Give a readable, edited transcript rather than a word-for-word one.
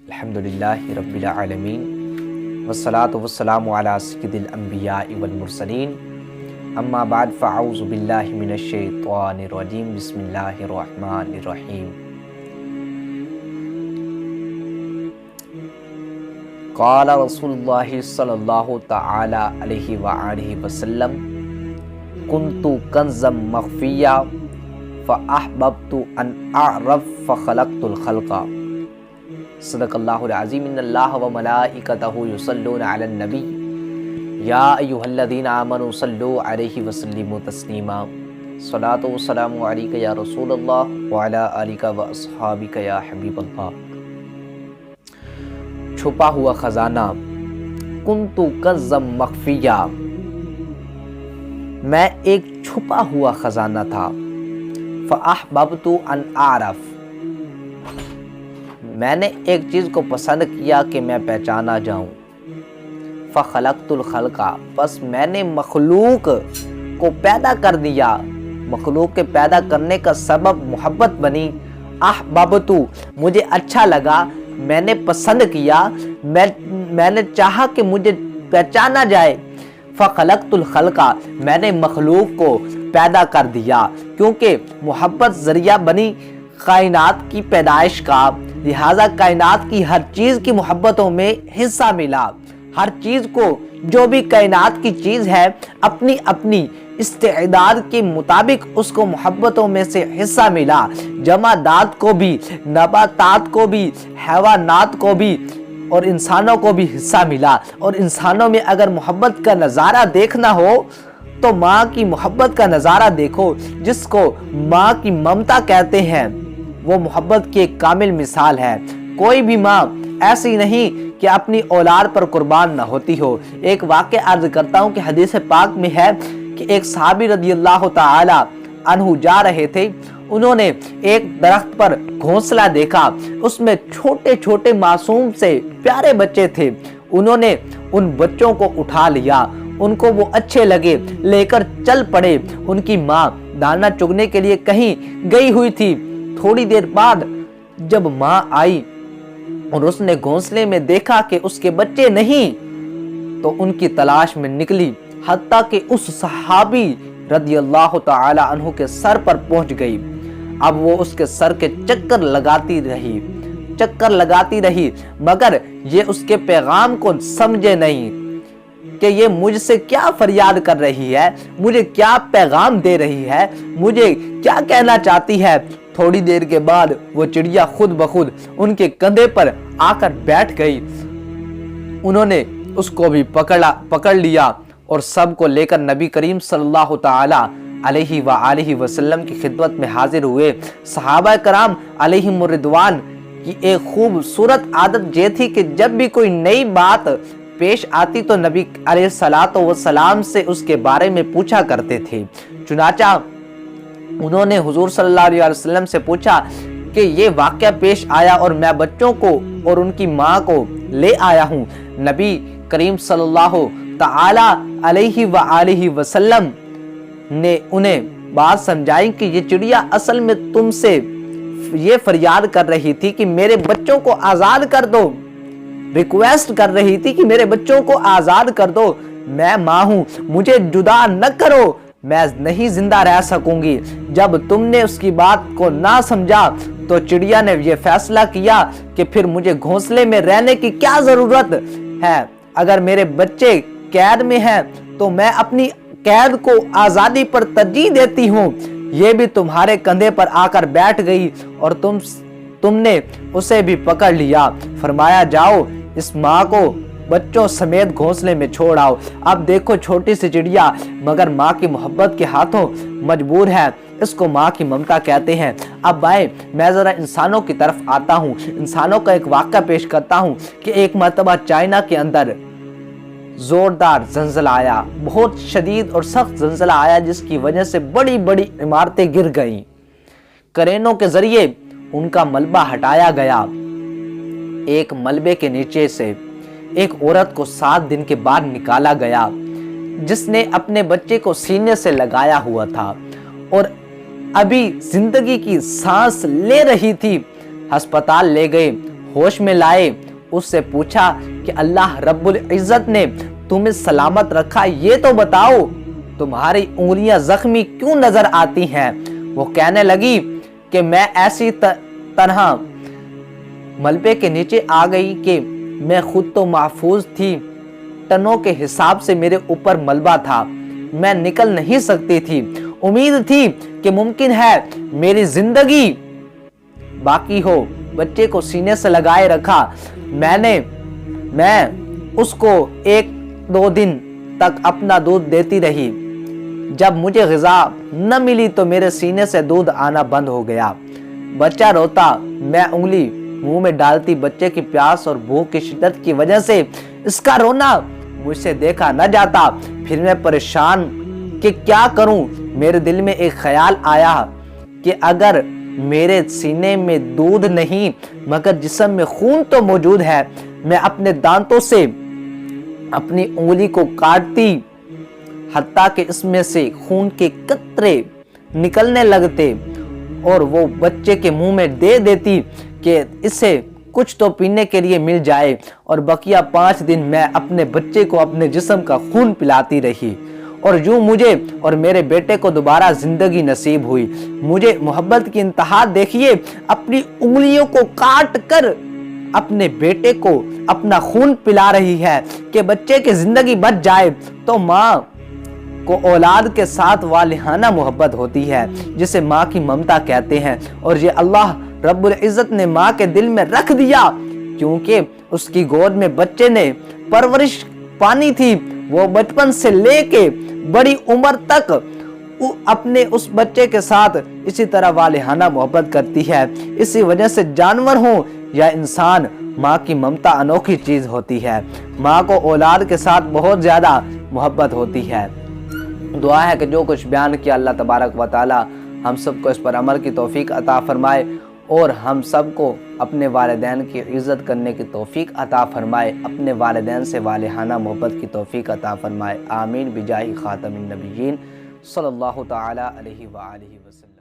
الحمدللہ رب العالمین والصلاة والسلام علی سید الانبیاء والمرسلین اما بعد فاعوذ باللہ من الشیطان الرجیم بسم اللہ الرحمن الرحیم قال رسول اللہ صلی اللہ تعالی علیہ وآلہ وسلم کنت کنزا مخفیا فاحببت ان اعرف فخلقت الخلق صدق اللہ العظیم ان اللہ وملائکتہ یصلون علی النبی یا ایہا الذین آمنوا صلوا علیہ وسلموا تسلیما صلاۃ و سلام علیک یا رسول اللہ وعلی آلک و اصحابک یا حبیب اللہ۔ چھپا ہوا خزانہ، کنت کنزا مخفیا، میں ایک چھپا ہوا خزانہ تھا، فاحببت ان اعرف، میں نے ایک چیز کو پسند کیا کہ میں پہچانا جاؤں، فخلقت الخلق، بس میں نے مخلوق کو پیدا کر دیا، مخلوق کے پیدا کرنے کا سبب محبت بنی، احببت، مجھے اچھا لگا، میں نے پسند کیا، میں نے چاہا کہ مجھے پہچانا جائے، فخلقت الخلق، میں نے مخلوق کو پیدا کر دیا، کیونکہ محبت ذریعہ بنی کائنات کی پیدائش کا، لہٰذا کائنات کی ہر چیز کی محبتوں میں حصہ ملا، ہر چیز کو، جو بھی کائنات کی چیز ہے، اپنی اپنی استعداد کے مطابق اس کو محبتوں میں سے حصہ ملا، جمادات کو بھی، نباتات کو بھی، حیوانات کو بھی اور انسانوں کو بھی حصہ ملا۔ اور انسانوں میں اگر محبت کا نظارہ دیکھنا ہو تو ماں کی محبت کا نظارہ دیکھو، جس کو ماں کی ممتا کہتے ہیں، وہ محبت کی ایک کامل مثال ہے۔ کوئی بھی ماں ایسی نہیں کہ اپنی اولاد پر قربان نہ ہوتی ہو۔ ایک واقعہ عرض کرتا ہوں کہ حدیث پاک میں ہے کہ ایک صحابی رضی اللہ تعالی عنہ جا رہے تھے، انہوں نے ایک درخت پر گھونسلہ دیکھا، اس میں چھوٹے چھوٹے معصوم سے پیارے بچے تھے، انہوں نے ان بچوں کو اٹھا لیا، ان کو وہ اچھے لگے، لے کر چل پڑے۔ ان کی ماں دانا چگنے کے لیے کہیں گئی ہوئی تھی، تھوڑی دیر بعد جب ماں آئی اور اس نے گھونسلے میں دیکھا کہ اس کے بچے نہیں، تو ان کی تلاش میں نکلی، حتیٰ کہ اس صحابی رضی اللہ تعالی عنہ کے سر پر پہنچ گئی۔ اب وہ اس کے سر کے چکر لگاتی رہی، مگر یہ اس کے پیغام کو سمجھے نہیں کہ یہ مجھ سے کیا فریاد کر رہی ہے، مجھے کیا پیغام دے رہی ہے، مجھے کیا کہنا چاہتی ہے۔ تھوڑی دیر کے بعد وہ چڑیا خود بخود ان کے کندھے پر آ کر بیٹھ گئی، انہوں نے اس کو بھی پکڑ لیا اور سب کو لے کر نبی کریم صلی اللہ تعالی علیہ وآلہ وسلم کی خدمت میں حاضر ہوئے۔ صحابہ کرام علیہم الرضوان کی ایک خوبصورت عادت یہ تھی کہ جب بھی کوئی نئی بات پیش آتی تو نبی علیہ الصلوۃ والسلام سے اس کے بارے میں پوچھا کرتے تھے۔ چنانچہ انہوں نے حضور صلی اللہ علیہ وسلم سے پوچھا کہ یہ واقعہ پیش آیا اور میں بچوں کو اور ان کی ماں کو لے آیا ہوں۔ نبی کریم صلی اللہ تعالی علیہ وآلہ وسلم نے انہیں بات سمجھائی کہ یہ چڑیا اصل میں تم سے یہ فریاد کر رہی تھی کہ میرے بچوں کو آزاد کر دو، ریکویسٹ کر رہی تھی کہ میرے بچوں کو آزاد کر دو، میں ماں ہوں، مجھے جدا نہ کرو، میں نہیں زندہ رہ سکوں گی۔ جب تم نے اس کی بات کو نہ سمجھا تو چڑیا نے یہ فیصلہ کیا کہ پھر مجھے گھونسلے میں رہنے کی کیا ضرورت ہے، اگر میرے بچے قید میں ہیں تو میں اپنی قید کو آزادی پر ترجیح دیتی ہوں۔ یہ بھی تمہارے کندھے پر آ کر بیٹھ گئی اور تم نے اسے بھی پکڑ لیا۔ فرمایا جاؤ اس ماں کو بچوں سمیت گھونسلے میں چھوڑ آؤ۔ اب دیکھو چھوٹی سی چڑیا مگر ماں کی محبت کے ہاتھوں مجبور ہے، اس کو ماں کی ممتا کہتے ہیں۔ اب آئے میں ذرا انسانوں کی طرف آتا ہوں، انسانوں کا ایک واقعہ پیش کرتا ہوں کہ ایک مرتبہ چائنا کے اندر زوردار زلزلہ آیا، بہت شدید اور سخت زلزلہ آیا، جس کی وجہ سے بڑی بڑی عمارتیں گر گئیں، کرینوں کے ذریعے ان کا ملبہ ہٹایا گیا۔ ایک ملبے کے نیچے سے ایک عورت کو 7 دن کے بعد نکالا گیا، جس نے اپنے بچے کو سینے سے لگایا ہوا تھا اور ابھی زندگی کی سانس لے رہی تھی۔ ہسپتال لے گئے، ہوش میں لائے اس سے پوچھا کہ اللہ رب العزت نے تمہیں سلامت رکھا، یہ تو بتاؤ تمہاری انگلیاں زخمی کیوں نظر آتی ہیں؟ وہ کہنے لگی کہ میں ایسی طرح ملبے کے نیچے آ گئی کہ میں خود تو محفوظ تھی، ٹنوں کے حساب سے میرے اوپر ملبہ تھا، میں نکل نہیں سکتی تھی، امید تھی کہ ممکن ہے میری زندگی باقی ہو۔ بچے کو سینے سے لگائے رکھا، میں اس کو 1-2 دن تک اپنا دودھ دیتی رہی، جب مجھے غذا نہ ملی تو میرے سینے سے دودھ آنا بند ہو گیا۔ بچہ روتا، میں انگلی منہ میں ڈالتی، بچے کی پیاس اور بھوک کی شدت کی وجہ سے اس کا رونا مجھ سے دیکھا نہ جاتا۔ پھر میں پریشان کہ کیا کروں، میرے دل میں ایک خیال آیا کہ اگر میرے سینے میں دودھ نہیں مگر جسم میں خون تو موجود ہے، میں اپنے دانتوں سے اپنی انگلی کو کاٹتی حتیٰ کہ اس میں سے خون کے قطرے نکلنے لگتے اور وہ بچے کے منہ میں دے دیتی کہ اسے کچھ تو پینے کے لیے مل جائے، اور بقیہ 5 دن میں اپنے بچے کو اپنے جسم کا خون پلاتی رہی، اور یوں مجھے اور میرے بیٹے کو دوبارہ زندگی نصیب ہوئی۔ مجھے محبت کی انتہا دیکھیے، اپنی انگلیوں کو کاٹ کر اپنے بیٹے کو اپنا خون پلا رہی ہے کہ بچے کی زندگی بچ جائے۔ تو ماں کو اولاد کے ساتھ والہانہ محبت ہوتی ہے جسے ماں کی ممتا کہتے ہیں، اور یہ اللہ رب العزت نے ماں کے دل میں رکھ دیا کیونکہ اس کی گود میں بچے نے پرورش پانی تھی۔ وہ بچپن سے لے کے بڑی عمر تک اپنے اس بچے کے ساتھ اسی طرح والہانہ محبت کرتی ہے۔ اسی وجہ سے جانور ہوں یا انسان، ماں کی ممتا انوکھی چیز ہوتی ہے۔ ماں کو اولاد کے ساتھ بہت زیادہ محبت ہوتی ہے۔ دعا ہے کہ جو کچھ بیان کیا اللہ تبارک و تعالی ہم سب کو اس پر عمل کی توفیق عطا فرمائے، اور ہم سب کو اپنے والدین کی عزت کرنے کی توفیق عطا فرمائے، اپنے والدین سے والہانہ محبت کی توفیق عطا فرمائے۔ آمین بجاہ خاتم النبیین صلی اللہ تعالی علیہ وآلہ وسلم۔